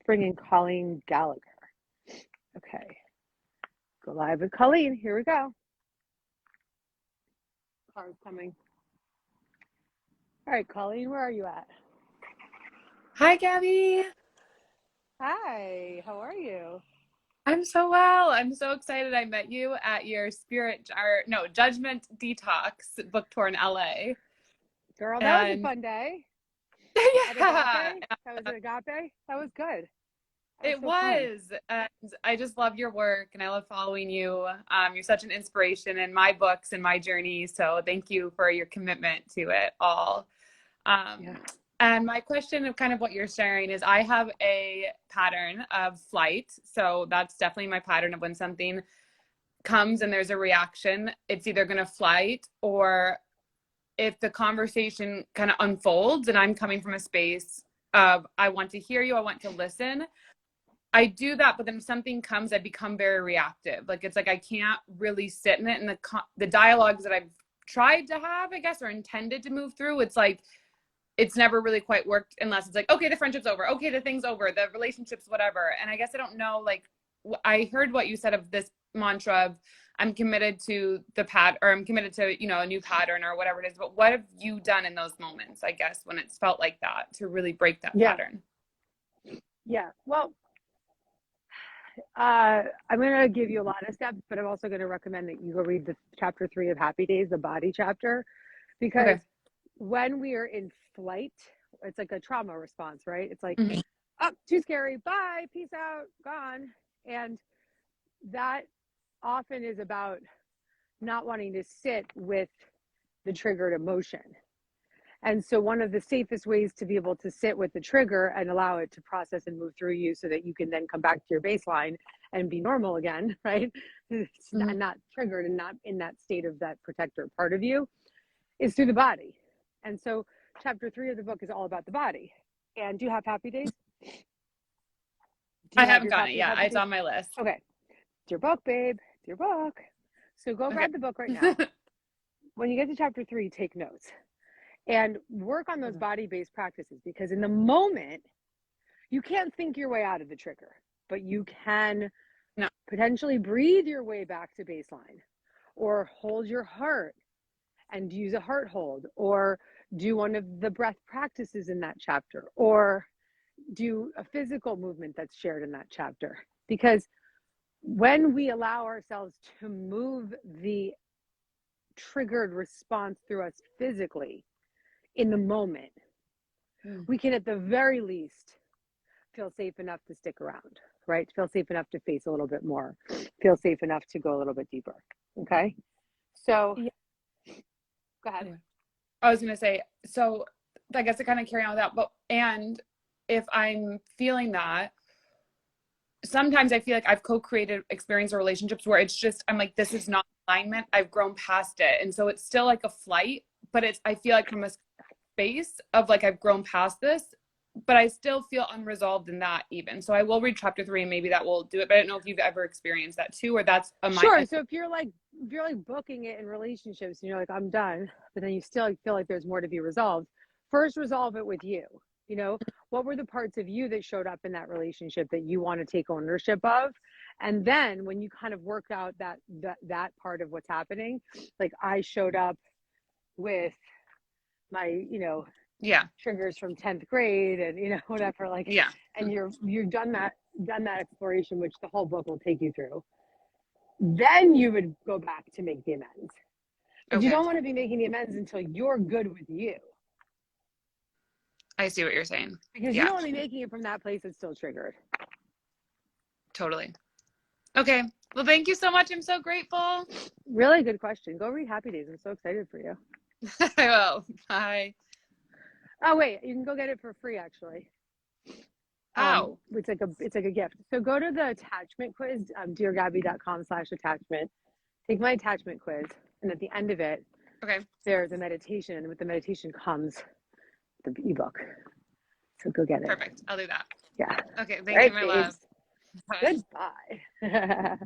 bring in Colleen Gallagher. Okay. Go live with Colleen. Here we go. Car's coming. All right, Colleen, where are you at? Hi, Gabby. Hi, how are you? I'm so well. I'm so excited. I met you at your Judgment Detox book tour in LA. Girl, that was a fun day. At Yeah, Agape? That was at Agape? That was good. it So fun. was. And I just love your work and I love following you. You're such an inspiration in my books and my journey. So thank you for your commitment to it all. Yeah. And my question of kind of what you're sharing is I have a pattern of flight. So that's definitely my pattern of when something comes and there's a reaction, it's either going to flight, or if the conversation kind of unfolds and I'm coming from a space of I want to hear you, I want to listen, I do that, but then if something comes, I become very reactive. Like it's like I can't really sit in it. And the dialogues that I've tried to have, I guess, or intended to move through, it's like it's never really quite worked unless it's like, okay, the friendship's over. Okay, the thing's over. The relationship's whatever. And I guess I don't know, like, I heard what you said of this mantra of I'm committed to I'm committed to, a new pattern or whatever it is. But what have you done in those moments, I guess, when it's felt like that to really break that pattern? Yeah. Well, I'm going to give you a lot of steps, but I'm also going to recommend that you go read the chapter 3 of Happy Days, the body chapter, because when we are in flight, it's like a trauma response, right? It's like, oh, too scary. Bye. Peace out. Gone. And that often is about not wanting to sit with the triggered emotion. And so one of the safest ways to be able to sit with the trigger and allow it to process and move through you so that you can then come back to your baseline and be normal again, right? It's not triggered and not in that state of that protector part of you, is through the body. And so chapter 3 of the book is all about the body. And do you have Happy Days? I haven't gotten it yet. It's on my list. Okay. It's your book, babe. It's your book. So go grab the book right now. When you get to chapter 3, take notes and work on those body-based practices, because in the moment, you can't think your way out of the trigger, but you can potentially breathe your way back to baseline, or hold your heart and use a heart hold, or do one of the breath practices in that chapter, or do a physical movement that's shared in that chapter. Because when we allow ourselves to move the triggered response through us physically in the moment, we can at the very least feel safe enough to stick around, right? Feel safe enough to face a little bit more, feel safe enough to go a little bit deeper. Okay. So go ahead. I was going to say, so I guess to kind of carry on with that, and if I'm feeling that, sometimes I feel like I've co-created experience or relationships where it's just, I'm like, this is not alignment. I've grown past it. And so it's still like a flight, but I feel like from a space of like, I've grown past this, but I still feel unresolved in that even. So I will read chapter 3 and maybe that will do it. But I don't know if you've ever experienced that too, or that's a Sure. So if you're like booking it in relationships and you're like, I'm done, but then you still feel like there's more to be resolved, first resolve it with you. What were the parts of you that showed up in that relationship that you want to take ownership of? And then when you kind of work out that part of what's happening, like I showed up with my, triggers from 10th grade and, whatever, and you've done that exploration, which the whole book will take you through. Then you would go back to make the amends. But you don't want to be making the amends until you're good with you. I see what you're saying. Because you don't want to be making it from that place that's still triggered. Totally. Okay. Well, thank you so much. I'm so grateful. Really good question. Go read Happy Days. I'm so excited for you. I will. Bye. Oh, wait. You can go get it for free, actually. It's like a gift. So go to the attachment quiz, deargabby.com/attachment. Take my attachment quiz. And at the end of it, there's a meditation. And with the meditation comes the ebook. So go get it. Perfect. I'll do that. Yeah. Okay. Thank you, my love. Bye. Goodbye.